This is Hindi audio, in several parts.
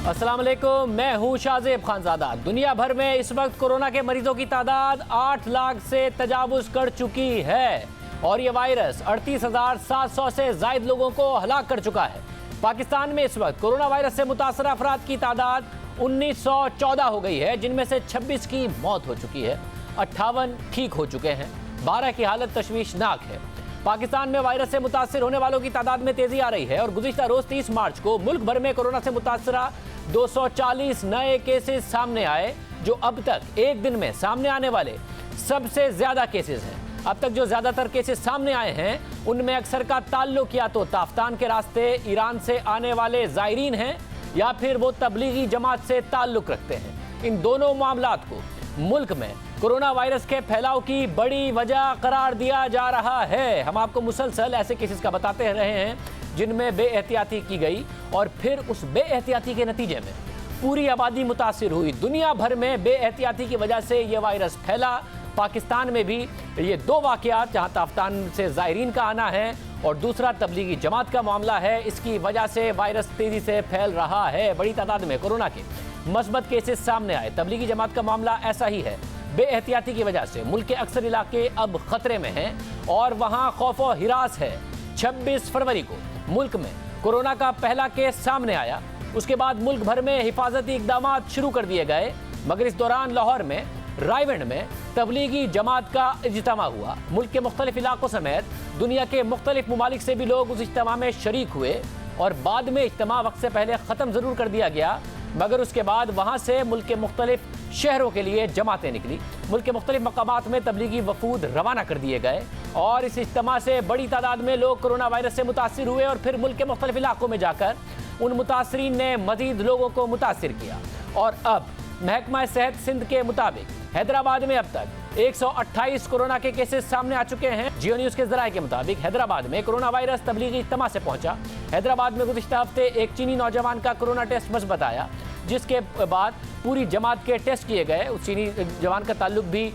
अस्सलाम वालेकुम, मैं हूं शाहजेब खानजादा। दुनिया भर में इस वक्त कोरोना के मरीजों की तादाद 8 लाख से तजावुज कर चुकी है और ये वायरस 38,700 से जायद लोगों को हलाक कर चुका है। पाकिस्तान में इस वक्त कोरोना वायरस से मुतासर अफराद की तादाद 1914 हो गई है, जिनमें से 26 की मौत हो चुकी है, 58 ठीक हो चुके हैं, 12 की हालत तशवीशनाक है। पाकिस्तान में वायरस से मुतासर होने वालों की तादाद में तेजी आ रही है और गुज़िश्ता रोज 30 मार्च को मुल्क भर में कोरोना से मुतासरा 240 नए केसेस सामने आए, जो अब तक एक दिन में सामने आने वाले सबसे ज्यादा केसेस हैं। अब तक जो ज्यादातर केसेस सामने आए हैं उनमें अक्सर का ताल्लुक या तो ताफ्तान के रास्ते ईरान से आने वाले जायरीन हैं या फिर वो तबलीगी जमात से ताल्लुक रखते हैं। इन दोनों मामलात को मुल्क में कोरोना वायरस के फैलाव की बड़ी वजह करार दिया जा रहा है। हम आपको मुसलसल ऐसे केसेस का बताते रहे हैं जिनमें बेएहतियाती की गई और फिर उस बेएहतियाती के नतीजे में पूरी आबादी मुतासिर हुई। दुनिया भर में बेएहतियाती की वजह से यह वायरस फैला। पाकिस्तान में भी ये दो वाकयात, जहां ताफ्तान से जायरीन का आना है और दूसरा तबलीगी जमात का मामला है, इसकी वजह से वायरस तेजी से फैल रहा है। बड़ी तादाद में कोरोना के मस्बत केसेस सामने आए। तबलीगी जमात का मामला ऐसा ही है। बेएहतियाती की वजह से मुल्क के अक्सर इलाके अब खतरे में हैं और वहां खौफ व हिरास है। 26 फरवरी को मुल्क में कोरोना का पहला केस सामने आया। उसके बाद मुल्क भर में हिफाजती इकदाम शुरू कर दिए गए, मगर इस दौरान लाहौर में रायविंड में तबलीगी जमात का इज्तिमा हुआ। मुल्क के मुख्तलिफ इलाकों समेत दुनिया के मुख्तलिफ ममालिक से भी लोग उस इज्तिमा में शरीक हुए और बाद में इज्तिमा वक्त से पहले ख़त्म ज़रूर कर दिया गया, मगर उसके बाद वहाँ से मुल्क के मुख्तलिफ शहरों के लिए जमातें निकली। मुल्क के मुख्तलिफ मकामात में तबलीगी वफूद रवाना कर दिए गए और इस इज्तिमा से बड़ी तादाद में लोग कोरोना वायरस से मुतासिर हुए और फिर मुल्क के मुख्तलिफ इलाकों में जाकर उन मुतासरीन ने मजीद लोगों को मुतासिर किया। और अब महकमा सेहत सिंध के मुताबिक हैदराबाद में अब तक 128 कोरोना के केसेस सामने आ चुके हैं। जियो न्यूज़ के जराये के मुताबिक हैदराबाद में कोरोना वायरस तबलीगी इज्तिमा से पहुंचा। हैदराबाद में गुज़िश्ता हफ्ते एक चीनी नौजवान का कोरोना टेस्ट मस्बत आया, जिसके बाद पूरी जमात के टेस्ट किए गए। उस चीनी जवान का ताल्लुक भी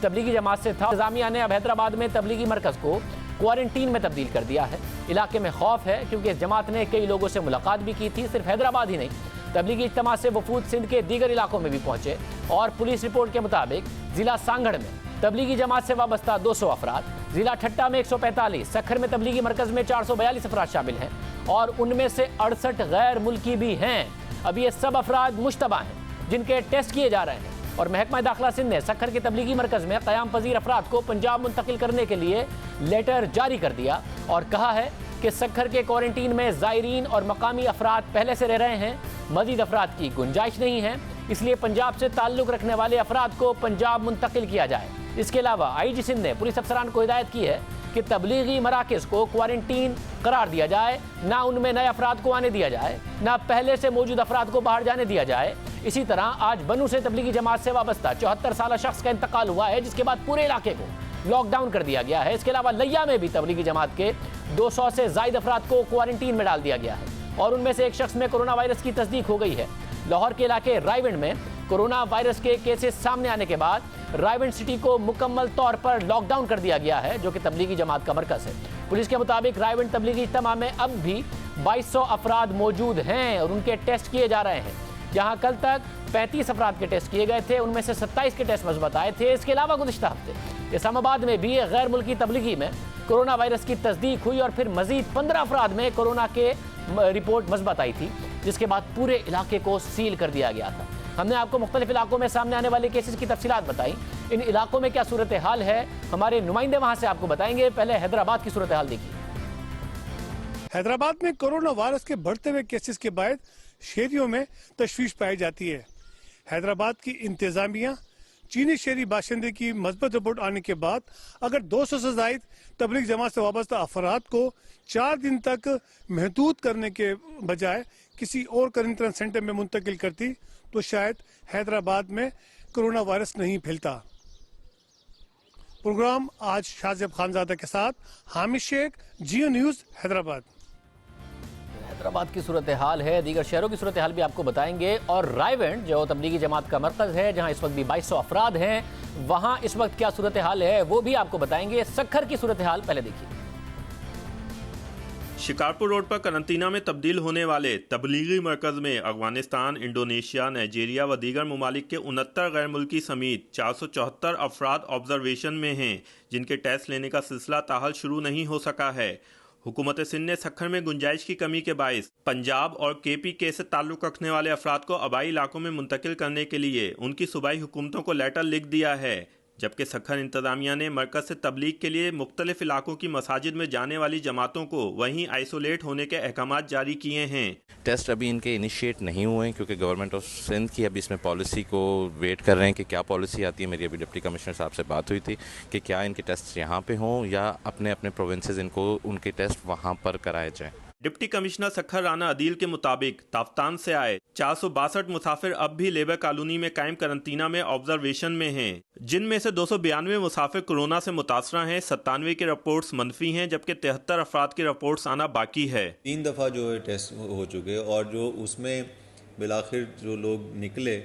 तबलीगी जमात से था। इंतज़ामिया ने अब हैदराबाद में तबलीगी मरकज़ को क्वारंटीन में तब्दील कर दिया है। इलाके में खौफ है क्योंकि इस जमात ने कई लोगों से मुलाकात भी की थी। सिर्फ हैदराबाद ही नहीं, तबलीगी इज्तिमा से वफूद सिंध के दीगर इलाकों में भी पहुंचे और पुलिस रिपोर्ट के मुताबिक जिला सांगड़ में तबलीगी जमात से वाबस्ता 200 अफराद, जिला ठट्टा में 145, सखर में तबलीगी मरकज़ में 442 अफराद शामिल हैं और उनमें से 68 गैर मुल्की भी हैं। अब ये सब अफराद मुश्तबा हैं जिनके टेस्ट किए जा रहे हैं और महकमा दाखिला सिंध ने सखर के तबलीगी मरकज़ में क़याम पजीर अफराद को पंजाब मुंतकिल करने के लिए लेटर जारी कर दिया और कहा है कि सखर के क्वारंटीन में जायरीन और मकामी अफराद पहले से रह रहे हैं। मजीद अफराद की गुंजाइश नहीं है, इसलिए पंजाब से ताल्लुक़ रखने वाले अफराद को पंजाब मुंतकिल किया जाए। इसके अलावा IG सिंध ने पुलिस अफसरान को हिदायत की है कि तबलीगी मराकज़ को क्वारंटीन करार दिया जाए, ना उनमें नए अफराद को आने दिया जाए, ना पहले से मौजूद अफराद को बाहर जाने दिया जाए। इसी तरह आज बनू से तबलीगी जमात से वाबस्ता 74 साल शख्स का इंतकाल हुआ है, जिसके बाद पूरे इलाके को लॉकडाउन कर दिया गया है। इसके अलावा लिया में भी तबलीगी जमात के 200 से ज़ायद अफराद को क्वारंटीन में डाल दिया गया है और उनमें से एक शख्स में कोरोना वायरस की तस्दीक हो गई है। लाहौर के इलाके रायविंड में कोरोना वायरस के केसेस सामने आने के बाद रायविंड सिटी को मुकम्मल तौर पर लॉकडाउन कर दिया गया है, जो कि तबलीगी जमात का मरकज़ है। पुलिस के मुताबिक रायविंड तबलीगी इज्तिमा में अब भी 2200 अफराद मौजूद हैं और उनके टेस्ट किए जा रहे हैं। जहां कल तक 35 अफराद के टेस्ट किए गए थे, उनमें से 27 के टेस्ट मस्बत आए थे। इसके अलावा गुज़िश्ता हफ्ते इस्लामाबाद में भी गैर मुल्की तबलीगी में कोरोना वायरस की तस्दीक हुई और फिर मजीद 15 अफराद में कोरोना के रिपोर्ट मस्बत आई थी, जिसके बाद पूरे इलाके को सील कर दिया गया था। हमने आपको मुख्तलिफ इलाकों में सामने आने वाले केसेस की तफसीलात बताई। इन इलाकों में क्या सूरत हाल है, हमारे नुमाइंदे वहां से आपको बताएंगे। पहले हैदराबाद की सूरत हाल देखिए। हैदराबाद में कोरोना वायरस के बढ़ते हुए केसेस के बाद शहरियों में तशवीश पाई जाती है। हैदराबाद की इंतजामिया चीनी शहरी बाशिंदे की मस्बत रिपोर्ट आने के बाद अगर 200 से ज़ायद तबलीग जमात से वाबस्ता अफराद को 4 दिन तक महदूद करने के बजाय किसी और क्वारंटाइन सेंटर में मुंतकिल करती तो शायद हैदराबाद में कोरोना वायरस नहीं फैलता। प्रोग्राम आज शाहजेब खानजादा के साथ हामिद शेख, जियो न्यूज़, हैदराबाद। हैदराबाद की सूरत हाल है, दीगर शहरों की सूरत हाल भी आपको बताएंगे। और रायविंड जो तबलीगी जमात का मरकज़ है, जहां इस वक्त भी 2200 अफराद हैं, वहां इस वक्त क्या सूरत हाल है वो भी आपको बताएंगे। सखर की सूरत हाल पहले देखिए। शिकारपुर रोड पर करंतना में तब्दील होने वाले तबलीगी मरकज में अफगानिस्तान, इंडोनेशिया, नाइजीरिया व दीगर ममालिक के 69 गैर मुल्की समेत 474 अफराद ऑब्जर्वेशन में हैं, जिनके टेस्ट लेने का सिलसिला ताहाल शुरू नहीं हो सका है। हुकूमत सिंध ने सखर में गुंजाइश की कमी के बायस पंजाब और KPK से ताल्लुक़ रखने वाले अफराद को आबाई इलाकों में मुंतकिल करने के लिए उनकी सूबाई हुकूमतों को लेटर लिख दिया है, जबकि सखर इंतज़ामिया ने मरकज़ से तबलीग के लिए मुख्तलिफ इलाकों की मसाजिद में जाने वाली जमातों को वहीं आइसोलेट होने के अहकामात जारी किए हैं। टेस्ट अभी इनके इनिशिएट नहीं हुए हैं क्योंकि गवर्नमेंट ऑफ सिंध की अभी इसमें पॉलिसी को वेट कर रहे हैं कि क्या पॉलिसी आती है। मेरी अभी डिप्टी कमिश्नर साहब से बात हुई थी कि क्या इनके टेस्ट यहाँ पे हों या अपने अपने प्रोविंसेस इनको उनके टेस्ट वहाँ पर कराए जाएँ। डिप्टी कमिश्नर सखर राना अदील के मुताबिक ताफ्तान से आए 462 मुसाफिर अब भी लेबर कॉलोनी में कायम करंतना में ऑब्जर्वेशन में हैं, जिनमें से 292 मुसाफिर कोरोना से मुतासरा हैं, 97 की रिपोर्ट्स मनफी हैं, जबकि 73 अफराद की रिपोर्ट्स आना बाकी है। 3 दफ़ा जो है टेस्ट हो चुके और जो उसमें बिलाखिर जो लोग निकले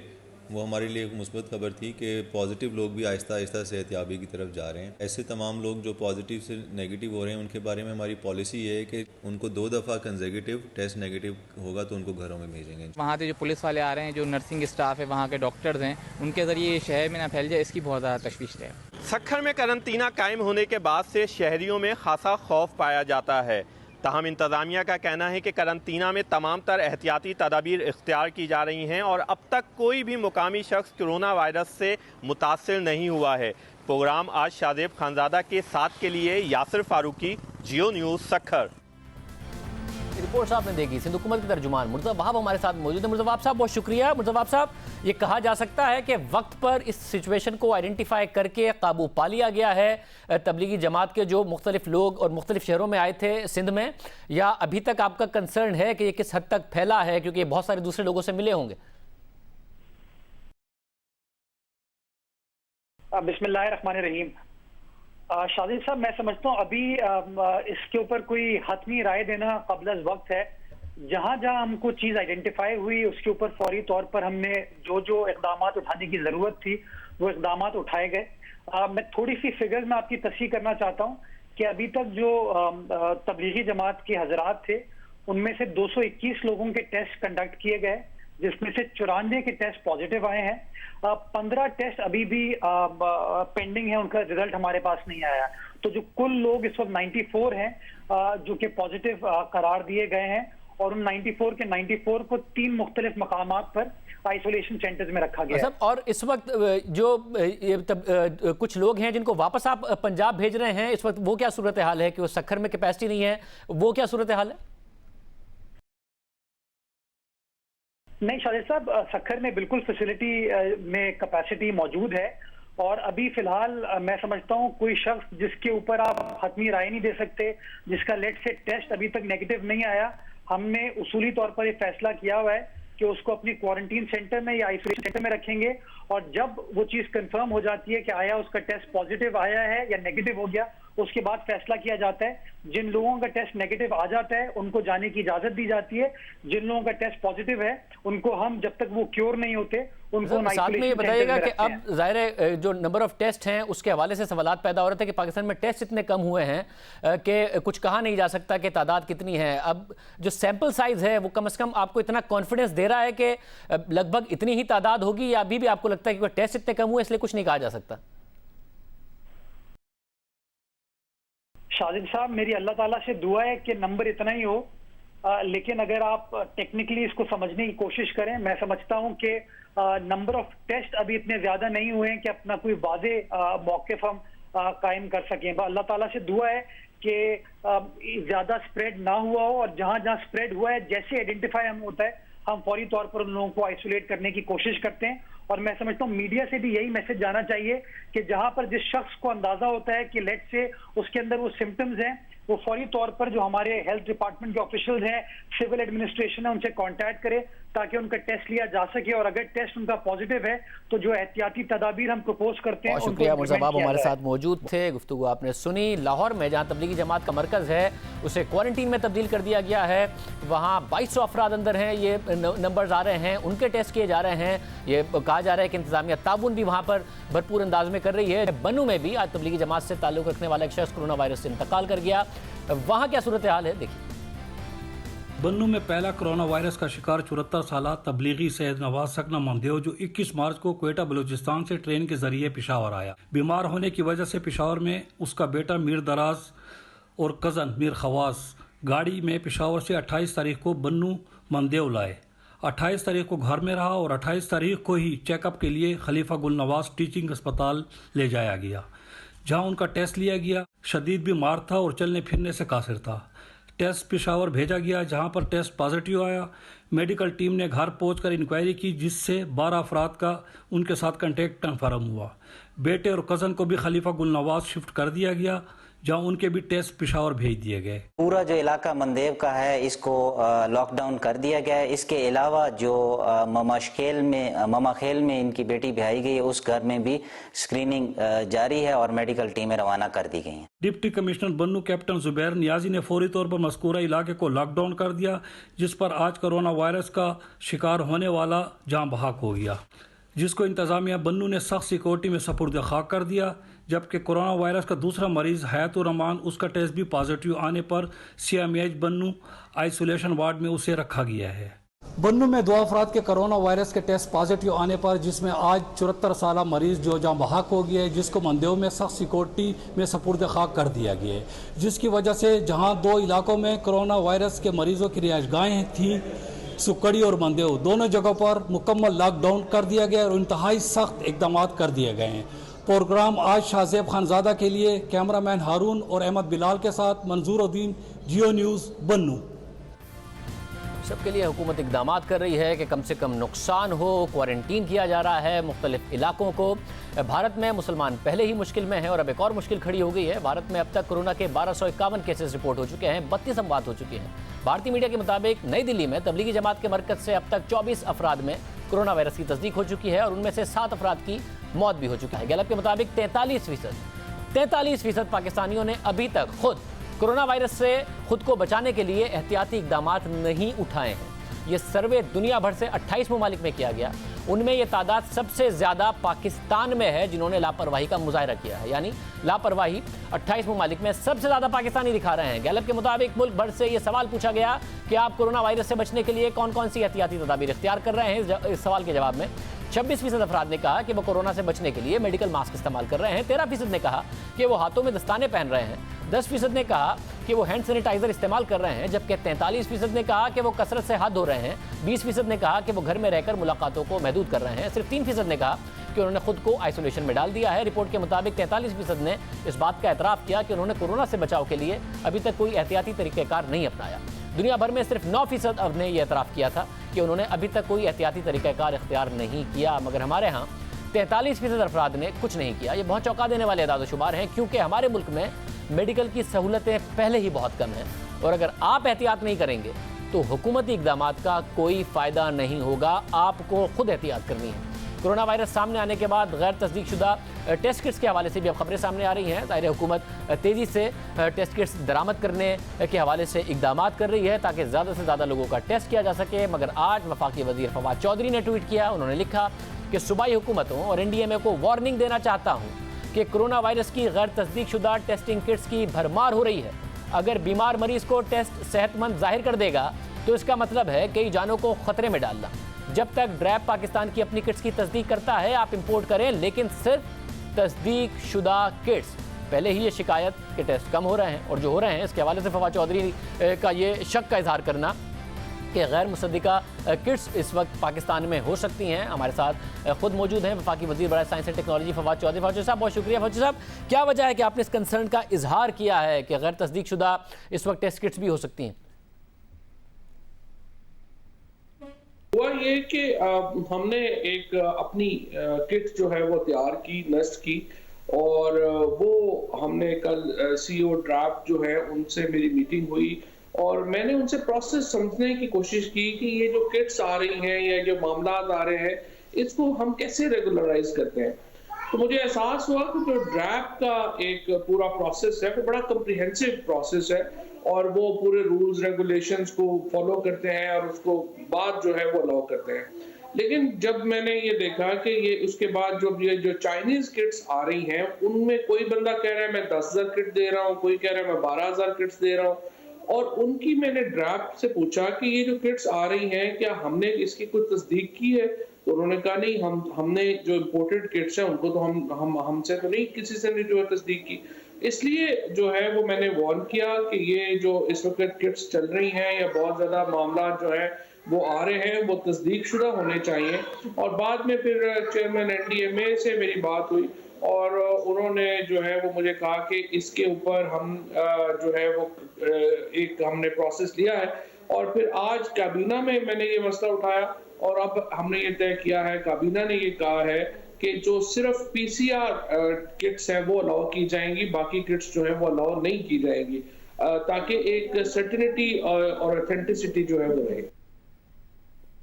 वो हमारे लिए एक मुस्बत खबर थी कि पॉजिटिव लोग भी आहिस्ता आहिस्ता सेहतयाबी की तरफ जा रहे हैं। ऐसे तमाम लोग जो पॉजिटिव से नेगेटिव हो रहे हैं उनके बारे में हमारी पॉलिसी ये है कि उनको 2 दफ़ा कंसेक्यूटिव टेस्ट नेगेटिव होगा तो उनको घरों में भेजेंगे। वहाँ से जो पुलिस वाले आ रहे हैं, जो नर्सिंग स्टाफ है, वहाँ के डॉक्टर्स हैं, उनके ज़रिए शहर में ना फैल जाए, इसकी बहुत ज़्यादा तशवीश है। सखर में करंतना कायम होने के बाद से शहरियों में खासा खौफ पाया जाता है। ताहम इंतज़ामिया का कहना है कि करंतना में तमाम तर एहतियाती तदाबीर इख्तियार की जा रही हैं और अब तक कोई भी मुकामी शख्स कोरोना वायरस से मुतासिर नहीं हुआ है। प्रोग्राम आज शादेब खानजादा के साथ के लिए यासिर फारूकी, जियो न्यूज़, सखर। रिपोर्ट्स आपने देखी, सिंध हुकूमत के तर्जुमान मुर्तज़ा वहाब हमारे साथ मौजूद है। मुर्तज़ा वहाब साहब बहुत शुक्रिया। मुर्तज़ा वहाब साहब, ये कहा जा सकता है कि वक्त पर इस सिचुएशन को आइडेंटिफाई करके काबू पा लिया गया है तबलीगी जमात के जो मुख्तलिफ लोग और मुख्तलिफ शहरों में आए थे सिंध में, या अभी तक आपका कंसर्न है कि ये किस हद तक फैला है, क्योंकि बहुत सारे दूसरे लोगों से मिले होंगे? बिस्मिल्लाहिर्रहमानिर्रहीम। शादिद साहब, मैं समझता हूँ अभी इसके ऊपर कोई हतमी राय देना क़ब्ल वक्त है। जहाँ जहाँ हमको चीज़ आइडेंटिफाई हुई उसके ऊपर फौरी तौर पर हमने जो जो इक़दाम उठाने की ज़रूरत थी वो इक़दाम उठाए गए। मैं थोड़ी सी फिगर्स में आपकी तस्हीह करना चाहता हूँ कि अभी तक जो तबलीगी जमात के हजरात थे उनमें से 221 लोगों के टेस्ट कंडक्ट किए गए, जिसमें से 94 के टेस्ट पॉजिटिव आए हैं। 15 टेस्ट अभी भी पेंडिंग है, उनका रिजल्ट हमारे पास नहीं आया। तो जो कुल लोग इस वक्त 94 हैं जो कि पॉजिटिव करार दिए गए हैं, और उन 94 के 94 को 3 मुख्तलिफ मकामात पर आइसोलेशन सेंटर्स में रखा गया है। और इस वक्त जो कुछ लोग हैं जिनको वापस आप पंजाब भेज रहे हैं, इस वक्त वो क्या सूरत हाल है कि वो सखर में कैपेसिटी नहीं है, वो क्या सूरत हाल है? नहीं शादिद साहब, सखर में बिल्कुल फैसिलिटी में कैपेसिटी मौजूद है, और अभी फिलहाल मैं समझता हूँ कोई शख्स जिसके ऊपर आप हतमी राय नहीं दे सकते, जिसका लेट से टेस्ट अभी तक नेगेटिव नहीं आया, हमने उसूली तौर पर ये फैसला किया हुआ है कि उसको अपनी क्वारंटीन सेंटर में या आइसोलेशन सेंटर में रखेंगे, और जब वो चीज़ कंफर्म हो जाती है कि आया उसका टेस्ट पॉजिटिव आया है या नेगेटिव हो गया, उसके बाद फैसला किया जाता है। जिन लोगों का टेस्ट नेगेटिव आ जाता है उनको जाने की इजाजत दी जाती है, जिन लोगों का टेस्ट पॉजिटिव है उनको हम जब तक वो क्योर नहीं होते उनको साथ में ये बताइएगा कि अब जाहिर है जो नंबर ऑफ टेस्ट हैं उसके हवाले से सवालात पैदा हो रहे थे कि पाकिस्तान में टेस्ट इतने कम हुए हैं कि कुछ कहा नहीं जा सकता कि तादाद कितनी है। अब जो सैंपल साइज है वो कम से कम आपको इतना कॉन्फिडेंस दे रहा है कि लगभग इतनी ही तादाद होगी, या अभी भी आपको लगता है कि टेस्ट इतने कम हुए इसलिए कुछ नहीं कहा जा सकता? शाजिद साहब, मेरी अल्लाह ताला से दुआ है कि नंबर इतना ही हो, लेकिन अगर आप टेक्निकली इसको समझने की कोशिश करें, मैं समझता हूं कि नंबर ऑफ टेस्ट अभी इतने ज्यादा नहीं हुए हैं कि अपना कोई वादे मौक़िफ़ हम कायम कर सकें। अल्लाह ताला से दुआ है कि ज्यादा स्प्रेड ना हुआ हो, और जहां जहां स्प्रेड हुआ है जैसे आइडेंटिफाई हम होता है हम फौरी तौर पर उन लोगों को आइसोलेट करने की कोशिश करते हैं। और मैं समझता हूँ मीडिया से भी यही मैसेज जाना चाहिए कि जहां पर जिस शख्स को अंदाजा होता है कि लेट से उसके अंदर वो सिम्टम्स हैं, वो फौरी तौर पर जो हमारे हेल्थ डिपार्टमेंट के ऑफिशियल्स हैं, सिविल एडमिनिस्ट्रेशन है, उनसे कांटेक्ट करे ताकि उनका टेस्ट लिया जा सके, और अगर टेस्ट उनका पॉजिटिव है तो जो एहतियाती तदाबीर हम प्रपोज करते हैं। शुक्रिया मुर्तज़ा वहाब हमारे साथ मौजूद थे, गुफ्तगू आपने सुनी। लाहौर में जहाँ तबलीगी जमात का मरकज़ है उसे क्वारंटीन में तब्दील कर दिया गया है, वहाँ 2200 अफराद अंदर हैं, ये नंबर्स आ रहे हैं, उनके टेस्ट किए जा रहे हैं। ये कहा जा रहा है कि इंतजामिया ताउन भी वहाँ पर भरपूर अंदाज में कर रही है। बनू में भी आज तबलीगी जमात से ताल्लुक़ रखने वाला एक शख्स कोरोना वायरस से इंतकाल कर गया, वहाँ क्या सूरत हाल है देखिए। बन्नू में पहला कोरोना वायरस का शिकार 74 साल तबलीगी सैयद नवाज सकना मंदेव जो 21 मार्च को क्वेटा बलूचिस्तान से ट्रेन के जरिए पेशावर आया। बीमार होने की वजह से पेशावर में उसका बेटा मीर दराज और कज़न मीर खवास गाड़ी में पेशावर से 28 तारीख को बन्नू मंदेव लाए। 28 तारीख को घर में रहा और 28 तारीख को ही चेकअप के लिए खलीफा गुल नवाज टीचिंग अस्पताल ले जाया गया, जहां उनका टेस्ट लिया गया। शदीद बीमार था और चलने फिरने से कासिर था। टेस्ट पेशावर भेजा गया, जहां पर टेस्ट पॉजिटिव आया। मेडिकल टीम ने घर पहुंचकर इंक्वायरी की, जिससे 12 अफराद का उनके साथ कंटेक्ट कन्फर्म हुआ। बेटे और कज़न को भी खलीफा गुल नवाज शिफ्ट कर दिया गया, जहां उनके भी टेस्ट पेशावर भेज दिए गए। पूरा जो इलाका मंदेव का है इसको लॉकडाउन कर दिया गया है। इसके अलावा जो ममाखेल में इनकी बेटी ब्याई गई है, उस घर में भी स्क्रीनिंग जारी है और मेडिकल टीमें रवाना कर दी गई हैं। डिप्टी कमिश्नर बन्नू कैप्टन जुबैर नियाजी ने फौरी तौर पर मज़कूरा इलाके को लॉकडाउन कर दिया, जिस पर आज कोरोना वायरस का शिकार होने वाला जाँ बहक हो गया, जिसको इंतजामिया बन्नू ने सख्त सिक्योरिटी में सपुर्द खाक कर दिया। जबकि कोरोना वायरस का दूसरा मरीज हयातुर रहमान, उसका टेस्ट भी पॉजिटिव आने पर CMH बन्नू आइसोलेशन वार्ड में उसे रखा गया है। बन्नू में 2 अफराद के कोरोना वायरस के टेस्ट पॉजिटिव आने पर जिसमें आज 74 साल मरीज जो जहाँ बहाक हो गया है, जिसको मंदेव में सख्त सिक्योरिटी में सपुर्द खाक कर दिया गया है, जिसकी वजह से जहाँ 2 इलाकों में कोरोना वायरस के मरीजों की रिहाइशगाहें थीं, सुकड़ी और मंदेव, दोनों जगहों पर मुकम्मल लॉकडाउन कर दिया गया और इंतहाई सख्त इकदाम कर दिए गए हैं। प्रोग्राम आज शाहजेब खानजादा के लिए कैमरामैन हारून और अहमद बिलाल के साथ मंजूरुद्दीन, जियो न्यूज़, बन्नू। सबके लिए हुकूमत इकदाम कर रही है कि कम से कम नुकसान हो। क्वारंटीन किया जा रहा है मुख्तलिफ इलाकों को। भारत में मुसलमान पहले ही मुश्किल में हैं और अब एक और मुश्किल खड़ी हो गई है। भारत में अब तक कोरोना के 1251 केसेस रिपोर्ट हो चुके हैं, 32 अमवात हो चुकी हैं। भारतीय मीडिया के मुताबिक नई दिल्ली में तबलीगी जमात के मरकज से अब तक 24 अफराद में कोरोना वायरस की तस्दीक हो चुकी है और उनमें से 7 अफराद की मौत भी हो चुकी है। गैलप के मुताबिक 43% पाकिस्तानियों ने अभी तक खुद कोरोना वायरस से खुद को बचाने के लिए एहतियाती इकदाम नहीं उठाए हैं। ये सर्वे दुनिया भर से 28 ममालिक में किया गया। उनमें ये तादाद सबसे ज़्यादा पाकिस्तान में है, जिन्होंने लापरवाही का मुजाहरा किया है। यानी लापरवाही 28 ममालिक में सबसे ज़्यादा पाकिस्तानी दिखा रहे हैं। गैलप के मुताबिक मुल्क भर से ये सवाल पूछा गया कि आप कोरोना वायरस से बचने के लिए कौन कौन सी एहतियाती तदाबीर इख्तियार कर रहे हैं। इस सवाल के जवाब में 26% अफराद ने कहा कि वो कोरोना से बचने के लिए मेडिकल मास्क इस्तेमाल कर रहे हैं। 13% ने कहा कि वो हाथों में दस्ताने पहन रहे हैं। 10% ने कहा कि वो हैंड सैनिटाइजर इस्तेमाल कर रहे हैं, जबकि 43% ने कहा कि वो कसरत से हाथ धो रहे हैं। 20% ने कहा कि वो घर में रहकर मुलाकातों को महदूद कर रहे हैं। सिर्फ 3% ने कहा कि उन्होंने खुद को आइसोलेशन में डाल दिया है। रिपोर्ट के मुताबिक 43% ने इस बात का एतराफ़ किया कि उन्होंने कोरोना से बचाव के लिए अभी तक कोई एहतियाती तरीक़ाकार नहीं अपनाया। दुनिया भर में सिर्फ 9% ने यह एतराफ़ किया था कि उन्होंने अभी तक कोई एहतियाती तरीक़ाकार इख्तियार नहीं किया। मगर हमारे यहाँ 43% अफराद ने कुछ नहीं किया। ये बहुत चौंका देने वाले अदाद शुमार हैं, क्योंकि हमारे मुल्क में मेडिकल की सहूलतें पहले ही बहुत कम हैं और अगर आप एहतियात नहीं करेंगे तो हुकूमती इक़दाम का कोई फ़ायदा नहीं होगा। आपको खुद एहतियात करनी है। कोरोना वायरस सामने आने के बाद गैर तस्दीकशुदा टेस्ट किट्स के हवाले से भी अब खबरें सामने आ रही हैं। ज़ाहिर हुकूमत तेज़ी से टेस्ट किट्स दरामद करने के हवाले से इक़दाम कर रही है ताकि ज़्यादा से ज़्यादा लोगों का टेस्ट किया जा सके। मगर आज वफाकी वज़ीर फवाद चौधरी ने ट्वीट किया। उन्होंने लिखा कि सूबाई हुकूमतों और NDMA को वार्निंग देना चाहता हूँ कि कोरोना वायरस की गैर तस्दीकशुदा टेस्टिंग किट्स की भरमार हो रही है। अगर बीमार मरीज को टेस्ट सेहतमंद जाहिर कर देगा तो इसका मतलब है कई जानों को खतरे में डालना। जब तक ड्रैब पाकिस्तान की अपनी किट्स की तस्दीक करता है आप इंपोर्ट करें, लेकिन सिर्फ तस्दीक शुदा किट्स। पहले ही ये शिकायत के टेस्ट कम हो रहे हैं और जो हो रहे हैं इसके हवाले से फवाद चौधरी का ये शक का इजहार करना कि गैर मुसद्दिका किट्स इस वक्त पाकिस्तान में हो सकती हैं। हमारे साथ खुद मौजूद हैं वफाकी वज़ीर बराए science and technology Fawad Chaudhry. Fawad साहब बहुत शुक्रिया। फवाद साहब, क्या वजह है कि आपने इस कंसर्न का इजहार किया है कि गैर तस्दीकशुदा इस वक्त टेस्ट किट्स भी हो सकती हैं? हुआ ये कि हमने एक अपनी किट जो है वो तैयार की, नस्ट की, और वो हमने कल CEO ड्राफ्ट जो है उनसे मेरी मीटिंग हुई और मैंने उनसे प्रोसेस समझने की कोशिश की कि ये जो किट्स आ रही हैं या जो मामला आ रहे हैं इसको हम कैसे रेगुलराइज करते हैं। तो मुझे एहसास हुआ कि जो ड्राफ्ट का एक पूरा प्रोसेस है वो बड़ा कम्प्रिहेंसिव प्रोसेस है और वो पूरे रूल्स रेगुलेशंस को फॉलो करते हैं और उसको बाद जो है वो अलाउ करते हैं। लेकिन जब मैंने ये देखा कि ये उसके बाद जो चाइनीज किट्स आ रही हैं उनमें कोई बंदा कह रहा है मैं 10,000 किट दे रहा हूँ, कोई कह रहा है मैं 12,000 किट्स दे रहा हूँ और उनकी मैंने ड्राफ्ट से पूछा कि ये जो किट्स आ रही हैं क्या हमने इसकी कोई तस्दीक की है, तो उन्होंने कहा नहीं, हमने जो इम्पोर्टेड किट्स हैं उनको तो हमसे तो नहीं किसी से नहीं जो है तस्दीक की। इसलिए जो है वो मैंने वार्न किया कि ये जो इस वक्त किट्स चल रही हैं या बहुत ज़्यादा मामला जो है वो आ रहे हैं वो तस्दीक शुदा होने चाहिए। और बाद में फिर चेयरमैन NDMA से मेरी बात हुई और उन्होंने जो है वो मुझे कहा कि इसके ऊपर हम जो है वो एक हमने प्रोसेस लिया है और फिर आज काबीना में मैंने ये मसला उठाया और अब हमने ये तय किया है, काबीना ने ये कहा है कि जो सिर्फ PCR किट्स हैं वो अलाउ की जाएंगी, बाकी किट्स जो है वो अलाउ नहीं की जाएंगी ताकि एक सर्टिनिटी और ऑथेंटिसिटी जो है वो रहे।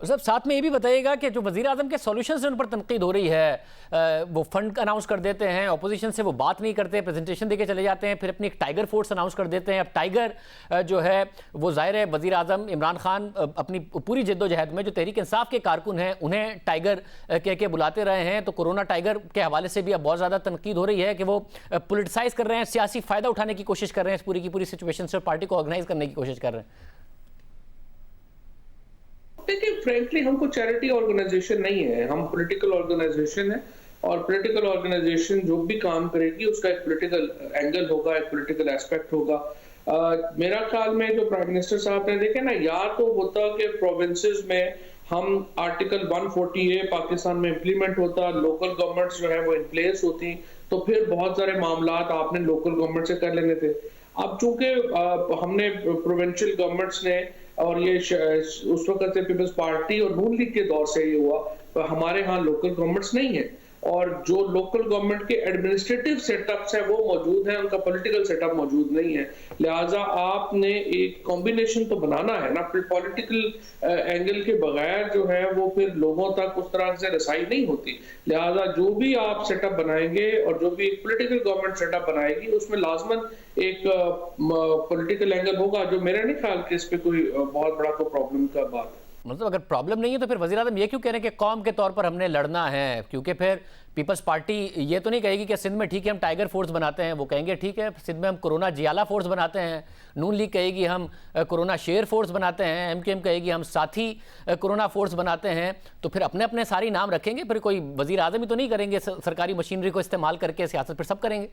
सब साथ में ये भी बताइएगा कि जो वज़ीर आज़म के सॉल्यूशन से उन पर तनकीद हो रही है, वो फंड अनाउंस कर देते हैं, अपोजिशन से वो बात नहीं करते, प्रेजेंटेशन देके चले जाते हैं, फिर अपनी एक टाइगर फोर्स अनाउंस कर देते हैं। अब टाइगर जो है वो ज़ाहिर है वज़ीर आज़म इमरान खान अपनी पूरी जद्दोजहद में जो तहरीक इंसाफ के कारकुन हैं उन्हें टाइगर कह के बुलाते रहे हैं, तो कोरोना टाइगर के हवाले से भी अब बहुत ज़्यादा तनकीद हो रही है कि वो पोलिटिसाइज़ कर रहे हैं, सियासी फ़ायदा उठाने की कोशिश कर रहे हैं इस पूरी की पूरी सिचुएशन से और पार्टी को ऑर्गेनाइज करने की कोशिश कर रहे हैं। देखिए फ्रेंकली हम कोई चैरिटी ऑर्गेनाइजेशन नहीं है, हम पॉलिटिकल ऑर्गेनाइजेशन है और पॉलिटिकल ऑर्गेनाइजेशन जो भी काम करेगी उसका एक पॉलिटिकल एंगल होगा, एक पॉलिटिकल एस्पेक्ट होगा। मेरा ख्याल में जो प्राइम मिनिस्टर साहब ने देखे ना, या तो होता कि प्रोविंसेस में हम आर्टिकल 140A पाकिस्तान में इम्प्लीमेंट होता, लोकल गवर्नमेंट्स जो है वो इन प्लेस होती, तो फिर बहुत सारे मामला आपने लोकल गवर्नमेंट से कर लेने थे। अब चूंकि हमने प्रोविंशियल गवर्नमेंट्स ने और ये उस वक्त से पीपल्स पार्टी और नून लीग के दौर से ये हुआ, तो हमारे यहाँ लोकल गवर्नमेंट्स नहीं है और जो लोकल गवर्नमेंट के एडमिनिस्ट्रेटिव सेटअप्स है वो मौजूद है, उनका पॉलिटिकल सेटअप मौजूद नहीं है। लिहाजा आपने एक कॉम्बिनेशन तो बनाना है ना, पॉलिटिकल एंगल के बगैर जो है वो फिर लोगों तक उस तरह से रसाई नहीं होती। लिहाजा जो भी आप सेटअप बनाएंगे और जो भी पॉलिटिकल गवर्नमेंट सेटअप बनाएगी उसमें लाजमन एक पॉलिटिकल एंगल होगा, जो मेरा नहीं ख्याल कि इस पे कोई बहुत बड़ा कोई प्रॉब्लम का बात है। मतलब अगर प्रॉब्लम नहीं है तो फिर वज़ीर आज़म ये क्यों कह रहे हैं कि कौम के तौर पर हमने लड़ना है, क्योंकि फिर पीपल्स पार्टी ये तो नहीं कहेगी कि सिंध में ठीक है हम टाइगर फोर्स बनाते हैं, वो कहेंगे ठीक है सिंध में हम कोरोना जियाला फोर्स बनाते हैं, नून लीग कहेगी हम कोरोना शेर फोर्स बनाते हैं, MKM कहेगी हम साथी कोरोना फोर्स बनाते हैं, तो फिर अपने अपने सारी नाम रखेंगे, फिर कोई वज़ीर आज़म ही तो नहीं करेंगे सरकारी मशीनरी को इस्तेमाल करके सियासत फिर सब करेंगे।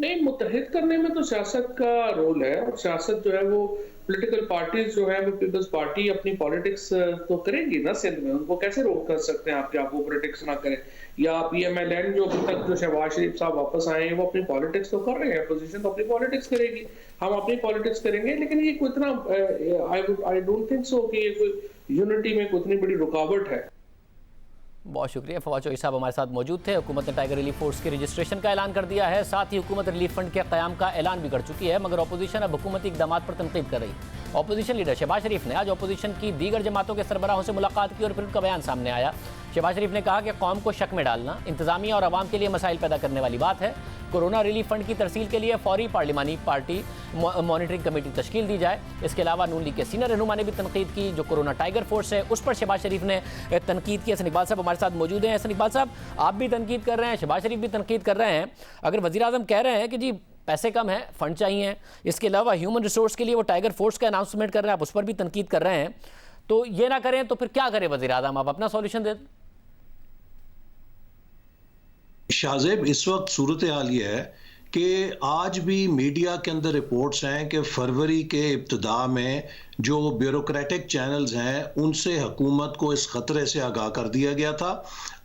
नहीं, मुत्तहिद करने में तो सियासत का रोल है और सियासत जो है वो पॉलिटिकल पार्टीज जो है वो पीपल्स पार्टी अपनी पॉलिटिक्स तो करेंगी ना सिंध में, उनको कैसे रोक कर सकते हैं आपके आप वो पॉलिटिक्स ना करें। या PMLN जो अभी तक जो शहबाज शरीफ साहब वापस आए हैं वो अपनी पॉलिटिक्स तो कर रहे हैं, अपोजिशन तो अपनी पॉलिटिक्स करेगी, हम अपनी पॉलिटिक्स करेंगे, लेकिन ये कोई इतना आई डोंट थिंक सो कि ये कोई यूनिटी में कोई इतनी बड़ी रुकावट है। बहुत शुक्रिया। फवाद चौधरी साहब हमारे साथ मौजूद थे। हुकूमत ने टाइगर रिलीफ फोर्स के रजिस्ट्रेशन का ऐलान कर दिया है, साथ ही हुकूमत रिलीफ फंड के क़याम का ऐलान भी कर चुकी है, मगर अपोजिशन अब हुकूमती इक़दाम पर तनकीद कर रही है। अपोजिशन लीडर शहबाज शरीफ ने आज अपोजिशन की दीगर जमातों के सरबराहों से मुलाकात की और फिर उनका बयान सामने आया। शहबाज शरीफ ने कहा कि कौम को शक में डालना इंतजामिया और आवाम के लिए मसाइल पैदा करने वाली बात है। कोरोना रिलीफ फंड की तरसील के लिए फौरी पार्लिमानी पार्टी मॉनिटरिंग कमेटी तश्कील दी जाए। इसके अलावा नून लीग के सीनियर रहनुमा ने भी तनकीद की, जो कोरोना टाइगर फोर्स है उस पर शहबाज शरीफ ने तनकीद की। हसन इकबाल साहब हमारे साथ मौजूद हैं। हसन इकबाल साहब, आप भी तनकीद कर रहे हैं, शहबाज शरीफ भी तनकीद कर रहे हैं। अगर वज़ीर आज़म कह रहे हैं कि जी पैसे कम हैं, फंड चाहिए, इसके अलावा ह्यूमन रिसोर्स के लिए वो टाइगर फोर्स का अनाउंसमेंट कर रहे हैं, आप उस पर भी तनकीद कर रहे हैं, तो ये ना करें तो फिर क्या करें वज़ीर आज़म, आप अपना सॉल्यूशन दे दें। शाहजेब, इस वक्त सूरत हाल ये है कि आज भी मीडिया के अंदर रिपोर्ट्स हैं कि फरवरी के इब्तिदा में जो ब्यूरोक्रेटिक चैनल्स हैं उनसे हुकूमत को इस ख़तरे से आगाह कर दिया गया था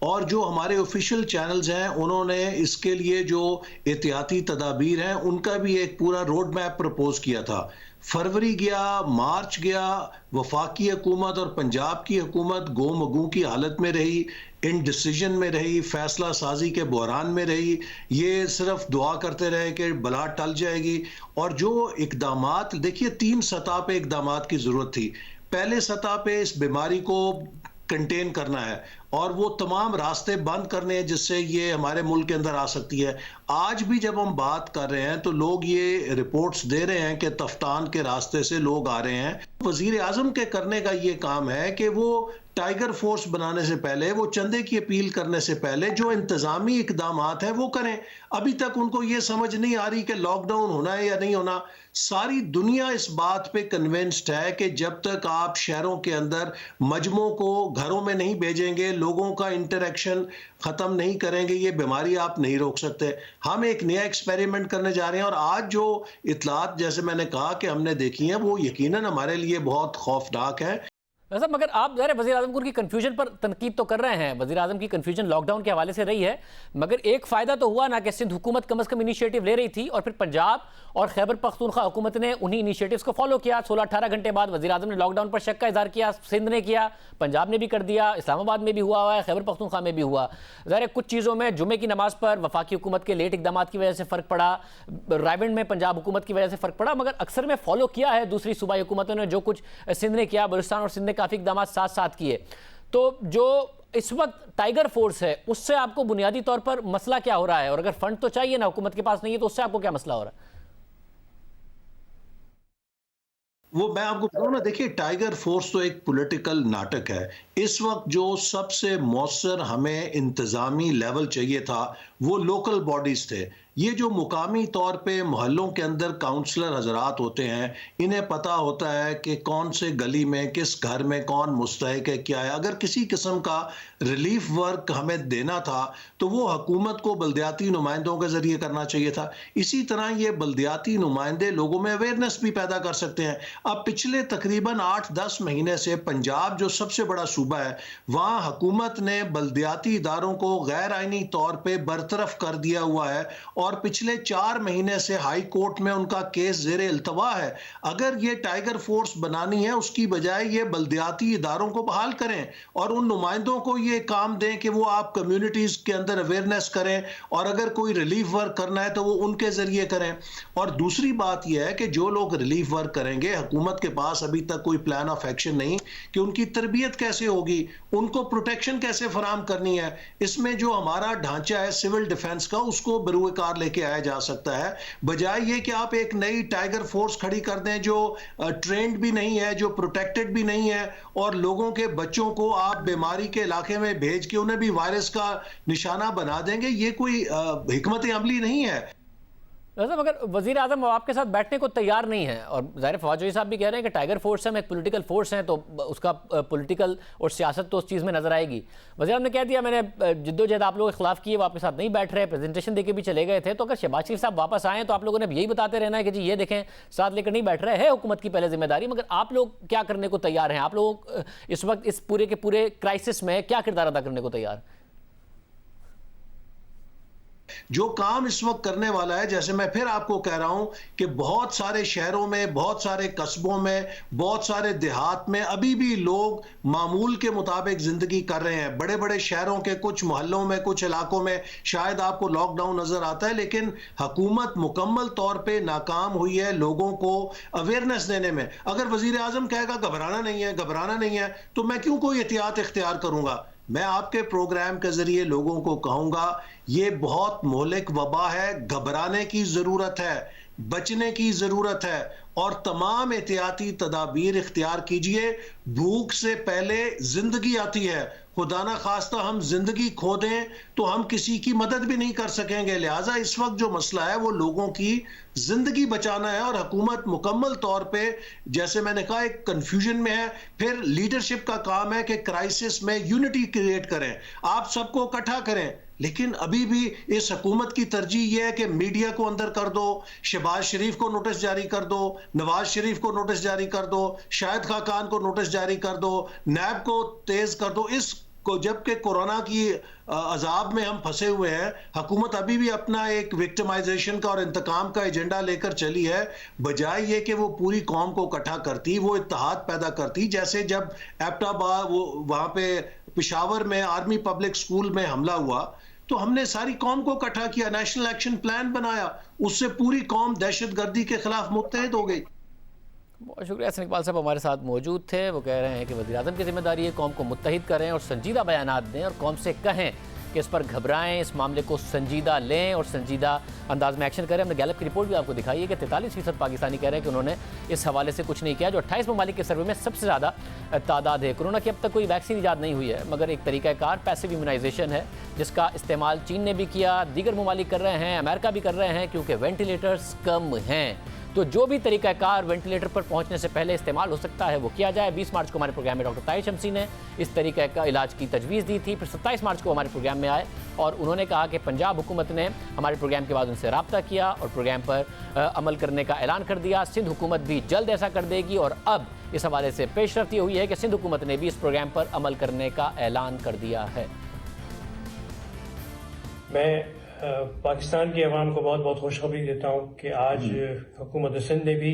और जो हमारे ऑफिशियल चैनल्स हैं उन्होंने इसके लिए जो एहतियाती तदाबीर हैं उनका भी एक पूरा रोड मैप प्रपोज किया था। फरवरी गया, मार्च गया, वफाकी हुकूमत और पंजाब की हुकूमत गो मगू की हालत में रही, इन डिसीजन में रही, फैसला साजी के बहरान में रही। ये सिर्फ दुआ करते रहे कि बला टल जाएगी। और जो इकदामात, देखिए 3 सतह पे इकदामात की ज़रूरत थी। पहले सतह पे इस बीमारी को कंटेन करना है और वो तमाम रास्ते बंद करने हैं जिससे ये हमारे मुल्क के अंदर आ सकती है। आज भी जब हम बात कर रहे हैं तो लोग ये रिपोर्ट्स दे रहे हैं कि तफ्तान के रास्ते से लोग आ रहे हैं। वजीर आजम के करने का ये काम है कि वो टाइगर फोर्स बनाने से पहले, वो चंदे की अपील करने से पहले जो इंतजामी इकदामात हैं वो करें। अभी तक उनको ये समझ नहीं आ रही कि लॉकडाउन होना है या नहीं होना। सारी दुनिया इस बात पे कन्विंस्ड है कि जब तक आप शहरों के अंदर मजमों को घरों में नहीं भेजेंगे, लोगों का इंटरेक्शन खत्म नहीं करेंगे, ये बीमारी आप नहीं रोक सकते। हम एक नया एक्सपेरिमेंट करने जा रहे हैं और आज जो इतलात जैसे मैंने कहा कि हमने देखी हैं वो यकीनन हमारे लिए बहुत खौफनाक है। वैसे मगर आप ज़रा वज़ीर आज़म की कन्फ्यूजन पर तनकीद तो कर रहे हैं। वज़ीर आज़म की कन्फ्यूजन लॉकडाउन के हवाले से रही है, मगर एक फ़ायदा तो हुआ ना कि सिंध हुकूमत कम अज़ कम इनिशिएटिव ले रही थी और फिर पंजाब और खैबर पख्तूनख्वा हुकूमत ने उन्हीं इनिशिएटिव्स को फॉलो किया। 16-18 घंटे बाद वज़ीर आज़म ने लॉकडाउन पर शक का इज़हार किया, सिंध ने किया, पंजाब ने भी कर दिया, इस्लामाबाद में भी हुआ है, खैबर पख्तूनख्वा में भी हुआ। ज़ाहिर कुछ चीज़ों में जुमे की नमाज़ पर वफाकी हुकूमत के लेट इकदाम की वजह से फ़र्क पड़ा, रायविंड में पंजाब हुकूमत की वजह से फ़र्क पड़ा, मगर अक्सर में फॉलो किया है दूसरी सूबाई हुकूमतों ने। जो कुछ सिंध ने किया, बलूचिस्तान और सिंध ने काफ़ी इकदाम साथ किए। तो जो इस वक्त टाइगर फोर्स है उससे आपको बुनियादी तौर पर मसला क्या हो रहा है? और अगर फंड तो चाहिए ना, हुकूमत के पास नहीं है, तो उससे आपको क्या मसला हो रहा है? वो मैं आपको बताऊं ना, देखिए टाइगर फोर्स तो एक पॉलिटिकल नाटक है। इस वक्त जो सबसे मौसर हमें इंतजामी लेवल चाहिए था वो लोकल बॉडीज थे। ये जो मुकामी तौर पे मोहल्लों के अंदर काउंसलर हजरात होते हैं, इन्हें पता होता है कि कौन से गली में किस घर में कौन मुस्तहिक है, क्या है। अगर किसी किस्म का रिलीफ वर्क हमें देना था तो वो हुकूमत को बल्दियाती नुमाइंदों के जरिए करना चाहिए था। इसी तरह ये बल्दियाती नुमाइंदे लोगों में अवेयरनेस भी पैदा कर सकते हैं। अब पिछले तकरीबन 8-10 महीने से पंजाब जो सबसे बड़ा सूबा है, वहाँ हुकूमत ने बल्दियाती इदारों को गैर आइनी तौर पर बरतरफ कर दिया हुआ है और पिछले 4 महीने से हाई कोर्ट में उनका केस ज़ेरे इल्तवा है। अगर ये टाइगर फोर्स बनानी है, उसकी बजाय ये बल्दियाती इदारों को बहाल करें और उन नुमाइंदों को ये काम दें कि वो आप कम्युनिटीज़ के अंदर अवेयरनेस करें, और अगर कोई रिलीफ वर्क करना है तो वो उनके ज़रिए करें। और दूसरी बात यह है कि जो लोग रिलीफ वर्क करेंगे, हुकूमत के पास अभी तक कोई प्लान ऑफ एक्शन नहीं कि उनकी तरबियत कैसे होगी, उनको प्रोटेक्शन कैसे फराम करनी है। इसमें जो हमारा ढांचा है सिविल डिफेंस का, उसको बरूएकार लेके आया जा सकता है, बजाय ये कि आप एक नई टाइगर फोर्स खड़ी कर दें जो ट्रेंड भी नहीं है, जो प्रोटेक्टेड भी नहीं है, और लोगों के बच्चों को आप बीमारी के इलाके में भेज के उन्हें भी वायरस का निशाना बना देंगे। ये कोई हिकमत अमली नहीं है। मगर वजीर आजम आपके साथ बैठने को तैयार नहीं है, और ज़ाहिर फवाद चौधरी साहब भी कह रहे हैं कि टाइगर फोर्स हम एक पॉलिटिकल फोर्स हैं, तो उसका पॉलिटिकल और सियासत तो उस चीज़ में नजर आएगी। वज़ीर आज़म ने कह दिया मैंने जिद्दोजहद आप लोगों के खिलाफ की है, वो आपके साथ नहीं बैठ रहे, प्रेजेंटेशन देके भी चले गए थे। तो अगर शहबाज शरीफ साहब वापस आए तो आप लोगों ने यही बताते रहना है कि जी ये देखें साथ लेकर नहीं बैठ रहे हैं, हुकूमत की पहले जिम्मेदारी। मगर आप लोग क्या करने को तैयार हैं? आप लोग इस वक्त इस पूरे के पूरे क्राइसिस में क्या किरदार अदा करने को तैयार हैं? जो काम इस वक्त करने वाला है, जैसे मैं फिर आपको कह रहा हूं कि बहुत सारे शहरों में, बहुत सारे कस्बों में, बहुत सारे देहात में अभी भी लोग मामूल के मुताबिक जिंदगी कर रहे हैं। बड़े बड़े शहरों के कुछ मोहल्लों में, कुछ इलाकों में शायद आपको लॉकडाउन नजर आता है, लेकिन हुकूमत मुकम्मल तौर पे नाकाम हुई है लोगों को अवेयरनेस देने में। अगर वजीर आजम कहेगा घबराना नहीं है, घबराना नहीं है, तो मैं क्यों कोई एहतियात इख्तियार करूंगा? मैं आपके प्रोग्राम के जरिए लोगों को कहूंगा ये बहुत मोहलिक वबा है, घबराने की जरूरत है, बचने की जरूरत है, और तमाम एहतियाती तदाबीर इख्तियार कीजिए। भूख से पहले जिंदगी आती है। खुदा ना खास्ता हम जिंदगी खो दें तो हम किसी की मदद भी नहीं कर सकेंगे। लिहाजा इस वक्त जो मसला है वो लोगों की जिंदगी बचाना है, और हुकूमत मुकम्मल तौर पे, जैसे मैंने कहा, एक कंफ्यूजन में है। फिर लीडरशिप का काम है कि क्राइसिस में यूनिटी क्रिएट करें, आप सबको इकट्ठा करें। लेकिन अभी भी इस हुकूमत की तरजीह यह है कि मीडिया को अंदर कर दो, शहबाज शरीफ को नोटिस जारी कर दो, नवाज शरीफ को नोटिस जारी कर दो, शाहिद खाकान को नोटिस जारी कर दो, नैब को तेज कर दो। इस को जबकि कोरोना की अजाब में हम फंसे हुए हैं, हुकूमत अभी भी अपना एक विक्टिमाइजेशन का और इंतकाम का एजेंडा लेकर चली है, बजाय ये कि वो पूरी कौम को इकट्ठा करती, वो इत्तेहाद पैदा करती। जैसे जब एबटाबाद वो वहाँ पे पेशावर में आर्मी पब्लिक स्कूल में हमला हुआ तो हमने सारी कौम को इकट्ठा किया, नेशनल एक्शन प्लान बनाया, उससे पूरी कौम दहशतगर्दी के खिलाफ मुत्तहिद हो गई। बहुत शुक्रिया। हसन इकबाल साहब हमारे साथ मौजूद थे। वो कह रहे हैं कि वज़ीर-ए-आज़म की जिम्मेदारी है कौम को मुत्तहिद करें और संजीदा बयानात दें और कौम से कहें कि इस पर घबराएं, इस मामले को संजीदा लें और संजीदा अंदाज में एक्शन करें। हमने गैलप की रिपोर्ट भी आपको दिखाई है कि 43% पाकिस्तानी कह रहे हैं कि उन्होंने इस हवाले से कुछ नहीं किया, जो 28 ममालिक के सर्वे में सबसे ज़्यादा तादाद है। कोरोना की अब तक कोई वैक्सीन ईजाद नहीं हुई है, मगर एक तरीक़ाकार पैसिव इम्यूनाइजेशन है जिसका इस्तेमाल चीन ने भी किया, दीगर ममालिक कर रहे हैं, अमेरिका भी कर रहे हैं, क्योंकि वेंटिलेटर्स कम हैं। तो जो भी तरीक़ाकार वेंटिलेटर पर पहुंचने से पहले इस्तेमाल हो सकता है वो किया जाए। 20 मार्च को हमारे प्रोग्राम में डॉक्टर ताहिर शमसी ने इस तरीके का इलाज की तजवीज़ दी थी। फिर 27 मार्च को हमारे प्रोग्राम में आए और उन्होंने कहा कि पंजाब हुकूमत ने हमारे प्रोग्राम के बाद उनसे रब्ता किया और प्रोग्राम पर अमल करने का ऐलान कर दिया। सिंध हुकूमत भी जल्द ऐसा कर देगी और अब इस हवाले से पेशरफ्त ये हुई है कि सिंध हुकूमत ने भी इस प्रोग्राम पर अमल करने का ऐलान कर दिया है। मैं पाकिस्तान की अवाम को बहुत बहुत खुशखबरी देता हूँ कि आज हुकूमत सिंध ने भी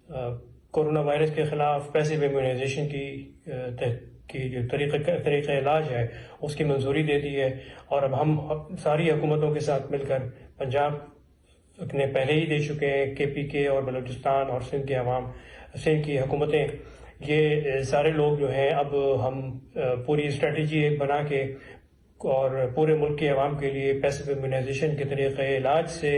कोरोना वायरस के ख़िलाफ़ पैसिव इम्यूनाइजेशन की जो तरीक़ा इलाज है उसकी मंजूरी दे दी है। और अब हम सारी हुकूमतों के साथ मिलकर, पंजाब ने पहले ही दे चुके हैं, KPK और बलूचिस्तान और सिंध के अवाम, सिंध की हुकूमतें, ये सारे लोग जो हैं अब हम पूरी स्ट्रेटजी एक बना के और पूरे मुल्क के अवाम के लिए पैसिव इम्यूनाइजेशन के तरीक़े इलाज से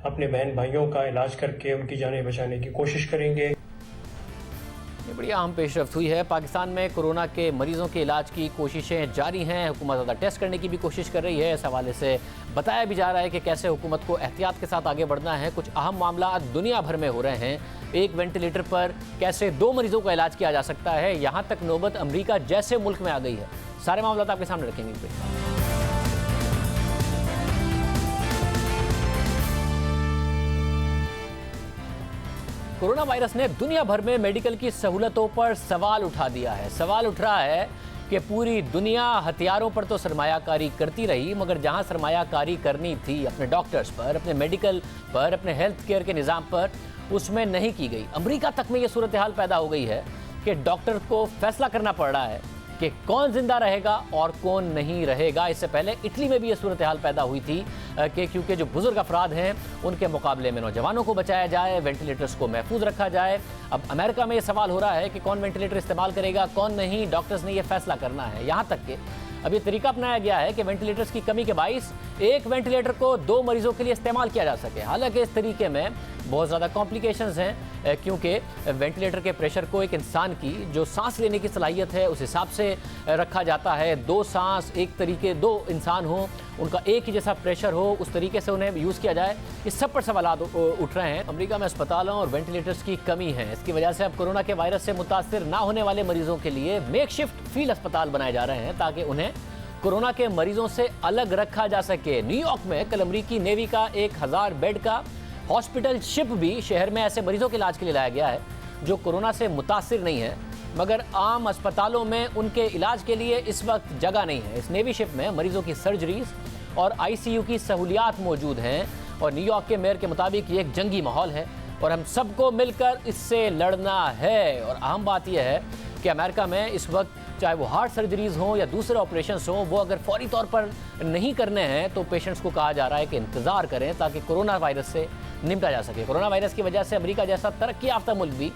अपने बहन भाइयों का इलाज करके उनकी जानें बचाने की कोशिश करेंगे। ये बड़ी अहम पेशरफ्त हुई है। पाकिस्तान में कोरोना के मरीजों के इलाज की कोशिशें जारी हैं। हुकूमत ज़्यादा टेस्ट करने की भी कोशिश कर रही है। इस हवाले से बताया भी जा रहा है कि कैसे हुकूमत को एहतियात के साथ आगे बढ़ना है। कुछ अहम मामला दुनिया भर में हो रहे हैं। एक वेंटिलेटर पर कैसे 2 मरीजों का इलाज किया जा सकता है, यहाँ तक नौबत अमरीका जैसे मुल्क में आ गई है। सारे मामला आपके सामने रखेंगे। कोरोना वायरस ने दुनिया भर में मेडिकल की सहूलतों पर सवाल उठा दिया है। सवाल उठ रहा है कि पूरी दुनिया हथियारों पर तो सरमायाकारी करती रही, मगर जहां सरमायाकारी करनी थी अपने डॉक्टर्स पर, अपने मेडिकल पर, अपने हेल्थ केयर के निज़ाम पर, उसमें नहीं की गई। अमेरिका तक में ये सूरत हाल पैदा हो गई है कि डॉक्टर को फैसला करना पड़ रहा है कि कौन जिंदा रहेगा और कौन नहीं रहेगा। इससे पहले इटली में भी ये सूरत हाल पैदा हुई थी कि क्योंकि जो बुजुर्ग अफराद हैं उनके मुकाबले में नौजवानों को बचाया जाए, वेंटिलेटर्स को महफूज रखा जाए। अब अमेरिका में ये सवाल हो रहा है कि कौन वेंटिलेटर इस्तेमाल करेगा, कौन नहीं। डॉक्टर्स ने ये फैसला करना है। यहाँ तक कि अब ये तरीका अपनाया गया है कि वेंटिलेटर्स की कमी के बाइस एक वेंटिलेटर को 2 मरीजों के लिए इस्तेमाल किया जा सके। हालांकि इस तरीके में बहुत ज़्यादा कॉम्प्लिकेशंस हैं, क्योंकि वेंटिलेटर के प्रेशर को एक इंसान की जो सांस लेने की सलाहियत है उस हिसाब से रखा जाता है। 2 सांस एक तरीके, 2 इंसान हो, उनका एक ही जैसा प्रेशर हो, उस तरीके से उन्हें यूज़ किया जाए। इस सब पर सवाल उठ रहे हैं। अमेरिका में अस्पतालों और वेंटिलेटर्स की कमी है। इसकी वजह से अब कोरोना के वायरस से मुतासिर ना होने वाले मरीजों के लिए मेकशिफ्ट फील्ड अस्पताल बनाए जा रहे हैं ताकि उन्हें कोरोना के मरीजों से अलग रखा जा सके। न्यूयॉर्क में कल अमरीकी नेवी का 1000 बेड का हॉस्पिटल शिप भी शहर में ऐसे मरीजों के इलाज के लिए लाया गया है जो कोरोना से मुतासिर नहीं है, मगर आम अस्पतालों में उनके इलाज के लिए इस वक्त जगह नहीं है। इस नेवी शिप में मरीजों की सर्जरीज और ICU की सहूलियात मौजूद हैं और न्यूयॉर्क के मेयर के मुताबिक ये एक जंगी माहौल है और हम सबको मिलकर इससे लड़ना है। और अहम बात यह है कि अमेरिका में इस वक्त चाहे वो हार्ट सर्जरीज हों या दूसरे ऑपरेशंस हों, वो अगर फौरी तौर पर नहीं करने हैं तो पेशेंट्स को कहा जा रहा है कि इंतज़ार करें ताकि कोरोना वायरस से निपटा जा सके। कोरोना वायरस की वजह से अमेरिका जैसा तरक्की याफ्ता मुल्क भी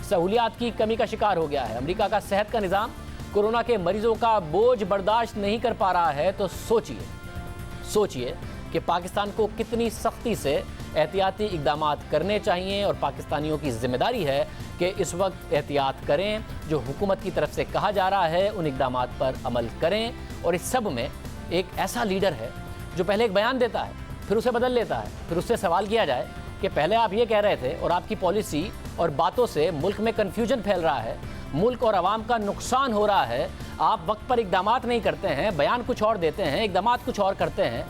सहूलियात की कमी का शिकार हो गया है। अमेरिका का सेहत का निज़ाम कोरोना के मरीजों का बोझ बर्दाश्त नहीं कर पा रहा है। तो सोचिए कि पाकिस्तान को कितनी सख्ती से एहतियाती इक़दामात करने चाहिए और पाकिस्तानियों की जिम्मेदारी है कि इस वक्त एहतियात करें। जो हुकूमत की तरफ से कहा जा रहा है उन इक़दामात पर अमल करें। और इस सब में एक ऐसा लीडर है जो पहले एक बयान देता है, फिर उसे बदल लेता है, फिर उससे सवाल किया जाए कि पहले आप ये कह रहे थे और आपकी पॉलिसी और बातों से मुल्क में कन्फ्यूजन फैल रहा है, मुल्क और आवाम का नुकसान हो रहा है, आप वक्त पर इक़दामात नहीं करते हैं, बयान कुछ और देते हैं, इक़दामात कुछ और करते हैं,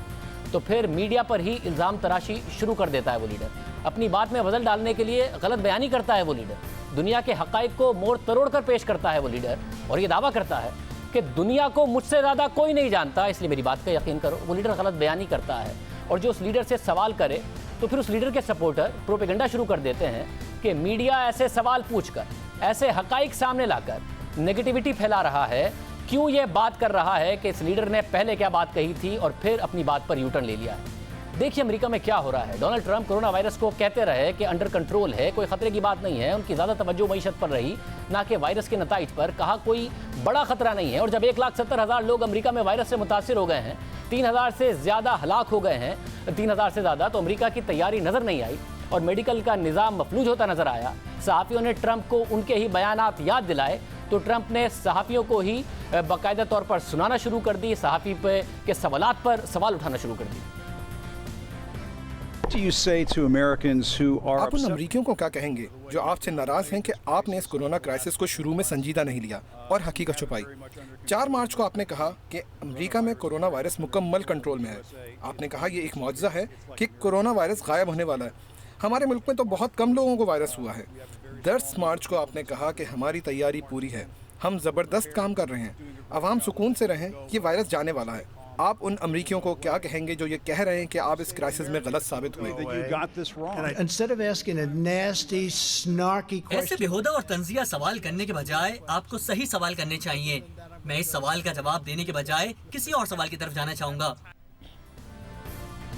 तो फिर मीडिया पर ही इल्ज़ाम तराशी शुरू कर देता है वो लीडर। अपनी बात में वज़न डालने के लिए गलत बयानी करता है वो लीडर। दुनिया के हक़ाइक़ को मोड़ तरोड़ कर पेश करता है वो लीडर और ये दावा करता है कि दुनिया को मुझसे ज़्यादा कोई नहीं जानता, इसलिए मेरी बात का यकीन करो। वो लीडर गलत बयानी करता है और जो उस लीडर से सवाल करे तो फिर उस लीडर के सपोर्टर प्रोपेगेंडा शुरू कर देते हैं कि मीडिया ऐसे सवाल पूछकर, ऐसे हक़ाइक़ सामने लाकर नेगेटिविटी फैला रहा है। क्यों ये बात कर रहा है कि इस लीडर ने पहले क्या बात कही थी और फिर अपनी बात पर यूटर्न ले लिया है। देखिए अमेरिका में क्या हो रहा है। डोनाल्ड ट्रंप कोरोना वायरस को कहते रहे कि अंडर कंट्रोल है, कोई खतरे की बात नहीं है। उनकी ज़्यादा तवज्जो मईशत पर रही, ना कि वायरस के नताइज पर। कहा कोई बड़ा खतरा नहीं है। और जब 1,70,000 लोग अमेरिका में वायरस से मुतासिर हो गए हैं, 3,000 से ज़्यादा हलाक हो गए हैं, 3,000 से ज़्यादा, तो अमेरिका की तैयारी नज़र नहीं आई और मेडिकल का निज़ाम मफलूज होता नजर आया। सहाफ़ियों ने ट्रंप को उनके ही बयानात याद दिलाए तो ट्रंप ने सहाफ़ियों को ही बाकायदा तौर पर सुनाना शुरू कर दी, सहाफ़ी पे के सवालात पर सवाल उठाना शुरू कर दी। आप उन अमरीकियों को क्या कहेंगे जो आपसे नाराज हैं कि आपने इस कोरोना क्राइसिस को शुरू में संजीदा नहीं लिया और हकीकत छुपाई। 4 मार्च को आपने कहा कि अमेरिका में कोरोना वायरस मुकम्मल कंट्रोल में है। आपने कहा ये एक मौजज़ा है कि कोरोना वायरस गायब होने वाला है। हमारे मुल्क में तो बहुत कम लोगों को वायरस हुआ है। 10 मार्च को आपने कहा कि हमारी तैयारी पूरी है, हम ज़बरदस्त काम कर रहे हैं, अवाम सुकून से रहें, ये वायरस जाने वाला है। आप उन अमरीकियों को क्या कहेंगे जो ये कह रहे हैं कि आप इस क्राइसिस में गलत साबित हुए? ऐसे बेहुदा और तंजिया सवाल करने के बजाय आपको सही सवाल करने चाहिए। मैं इस सवाल का जवाब देने के बजाय किसी और सवाल की तरफ जाना चाहूँगा।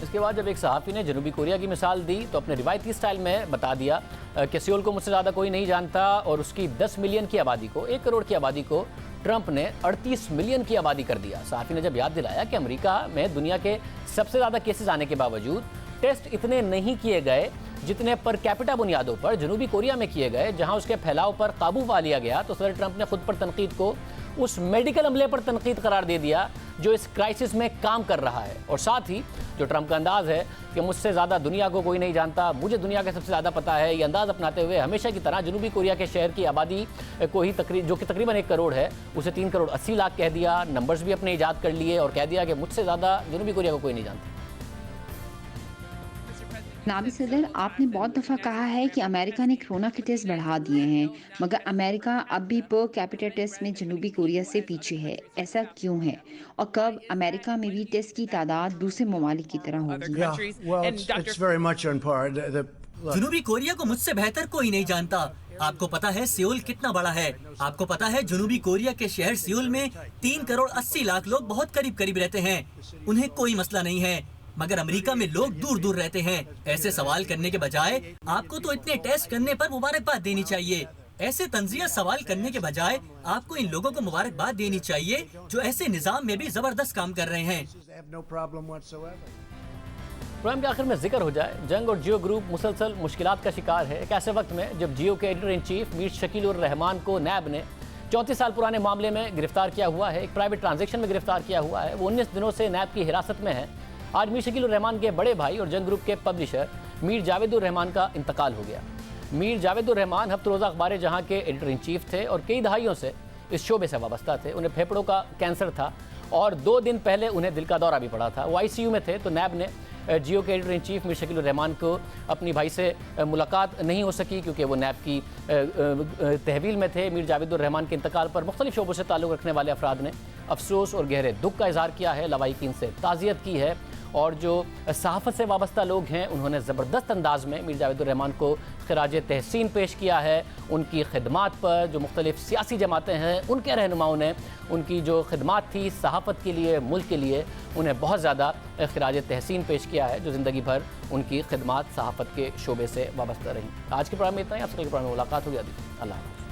इसके बाद जब एक सहाफ़ी ने जनूबी कोरिया की मिसाल दी तो अपने रिवायती स्टाइल में बता दिया कि सियोल को मुझसे ज़्यादा कोई नहीं जानता और उसकी 10 मिलियन की आबादी को, 1 करोड़ की आबादी को ट्रंप ने 38 मिलियन की आबादी कर दिया। सहाफ़ी ने जब याद दिलाया कि अमेरिका में दुनिया के सबसे ज़्यादा केसेस आने के बावजूद टेस्ट इतने नहीं किए गए जितने पर कैपिटा बुनियादों पर जनूबी कोरिया में किए गए, जहां उसके फैलाव पर काबू पा लिया गया, तो सदर ट्रंप ने खुद पर तनकीद को उस मेडिकल अमले पर तनकीद करार दे दिया जो इस क्राइसिस में काम कर रहा है। और साथ ही जो ट्रंप का अंदाज़ है कि मुझसे ज़्यादा दुनिया को कोई नहीं जानता, मुझे दुनिया का सबसे ज़्यादा पता है, ये अंदाज़ अपनाते हुए हमेशा की तरह जनूबी कोरिया के शहर की आबादी को ही जो कि तकरीबन 1 करोड़ है, उसे 3 करोड़ 80 लाख कह दिया। नंबर्स भी अपने ईजाद कर लिए और कह दिया कि मुझसे ज़्यादा जनूबी कोरिया को कोई नहीं जानता। नाबी सदर, आपने बहुत दफ़ा कहा है कि अमेरिका ने कोरोना के टेस्ट बढ़ा दिए हैं, मगर अमेरिका अब भी पर कैपिटा टेस्ट में जनूबी कोरिया से पीछे है। ऐसा क्यों है और कब अमेरिका में भी टेस्ट की तादाद दूसरे ममालिक की तरह होगी? जनूबी कोरिया को मुझसे बेहतर कोई नहीं जानता। आपको पता है सियोल कितना बड़ा है। आपको पता है जनूबी कोरिया के शहर सियोल में 3 करोड़ 80 लाख लोग बहुत करीब करीब रहते हैं, उन्हें कोई मसला नहीं है। मगर अमेरिका में लोग दूर दूर रहते हैं। ऐसे सवाल करने के बजाय आपको तो इतने टेस्ट करने पर मुबारकबाद देनी चाहिए। ऐसे तंजिया सवाल करने के बजाय आपको इन लोगों को मुबारकबाद देनी चाहिए जो ऐसे निजाम में भी जबरदस्त काम कर रहे हैं। प्रोग्राम के आखिर में जिक्र हो जाए, जंग और जियो ग्रुप मुसलसल मुश्किलात का शिकार है। एक ऐसे वक्त में जब जियो के editor in chief Mir Shakeel उर रहमान को नैब ने 34 साल पुराने मामले में गिरफ्तार किया हुआ है, एक प्राइवेट ट्रांजैक्शन में गिरफ्तार किया हुआ है। वो 19 दिनों से नैब की हिरासत में है। आज मीर शकील उर रहमान के बड़े भाई और जंग ग्रुप के पब्लिशर मीर जावेद उर रहमान का इंतकाल हो गया। मीर जावेद उर रहमान हफ्ते रोज़ा अखबार जहां के एडिटर इन चीफ थे और कई दहाइयों से इस शोबे से वाबस्ता थे। उन्हें फेफड़ों का कैंसर था और 2 दिन पहले उन्हें दिल का दौरा भी पड़ा था। वो ICU में थे। तो नैब ने जियो के editor in chief Mir Shakeel उर रहमान को अपनी भाई से मुलाकात नहीं हो सकी क्योंकि वो नैब की तहवील में थे। मीर जावेद उर रहमान के इंतकाल पर मुख्तलिफ शोबों से ताल्लुक़ रखने वाले अफराद ने अफसोस और गहरे दुख का इजहार किया है, लवाहिकीन से ताज़ियत की है और जो सहाफ़त से वाबस्ता लोग हैं उन्होंने ज़बरदस्त अंदाज में मीर जावेद उर रहमान को खिराज तहसीन पेश किया है। उनकी खिदमात पर जो मुख्तलिफ सियासी जमातें हैं उनके रहनुमाओं ने उनकी जो खिदमात थी सहाफ़त के लिए, मुल्क के लिए, उन्हें बहुत ज़्यादा खिराज तहसीन पेश किया है जो ज़िंदगी भर उनकी खिदमात सहाफ़त के शोबे से वाबस्ता रही। आज के प्रोग्राम में इतना ही। आपसे कल के प्रोग्राम में मुलाकात होगी। अल्लाह।